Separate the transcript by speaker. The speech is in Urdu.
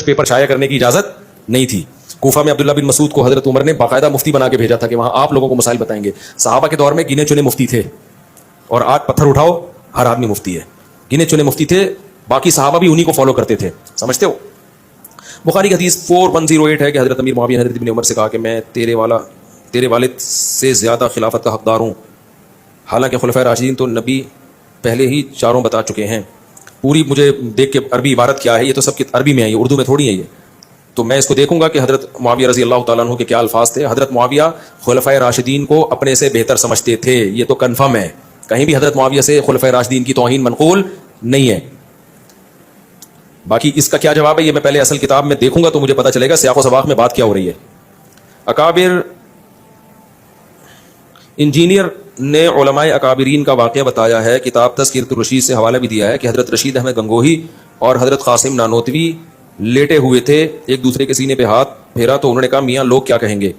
Speaker 1: ریسرچ پیپر شائع کرنے کی اجازت نہیں تھی. کوفہ میں عبداللہ بن مسعود کو حضرت عمر نے باقاعدہ مفتی بنا کے بھیجا تھا کہ وہاں آپ لوگوں کو مسائل بتائیں گے. صحابہ کے دور میں گنے چنے مفتی تھے, اور آج پتھر اٹھاؤ ہر آدمی مفتی ہے. گنے چنے مفتی تھے, باقی صحابہ بھی انہی کو فالو کرتے تھے. سمجھتے ہو؟ بخاری کی حدیث 4108 ہے کہ حضرت امیر معاویہ نے حضرت ابن عمر سے کہا کہ میں تیرے والد سے زیادہ خلافت کا حقدار ہوں, حالانکہ خلفائے راشدین تو نبی پہلے ہی چاروں بتا چکے ہیں. پوری مجھے دیکھ کے عربی عبارت کیا ہے, یہ تو سب کی عربی میں ہے, یہ اردو میں تھوڑی ہے یہ. تو میں اس کو دیکھوں گا کہ حضرت معاویہ رضی اللہ تعالیٰ عنہ کے کیا الفاظ تھے. حضرت معاویہ خلفائے راشدین کو اپنے سے بہتر سمجھتے تھے, یہ تو کنفرم ہے. کہیں بھی حضرت معاویہ سے خلفائے راشدین کی توہین منقول نہیں ہے. باقی اس کا کیا جواب ہے یہ میں پہلے اصل کتاب میں دیکھوں گا تو مجھے پتہ چلے گا سیاق و سباق میں بات کیا ہو رہی ہے. اکابر انجینئر نے علماء اکابرین کا واقعہ بتایا ہے. کتاب تذکرۃ الرشید سے حوالہ بھی دیا ہے کہ حضرت رشید احمد گنگوہی اور حضرت قاسم نانوتوی لیٹے ہوئے تھے, ایک دوسرے کے سینے پہ ہاتھ پھیرا تو انہوں نے کہا میاں لوگ کیا کہیں گے.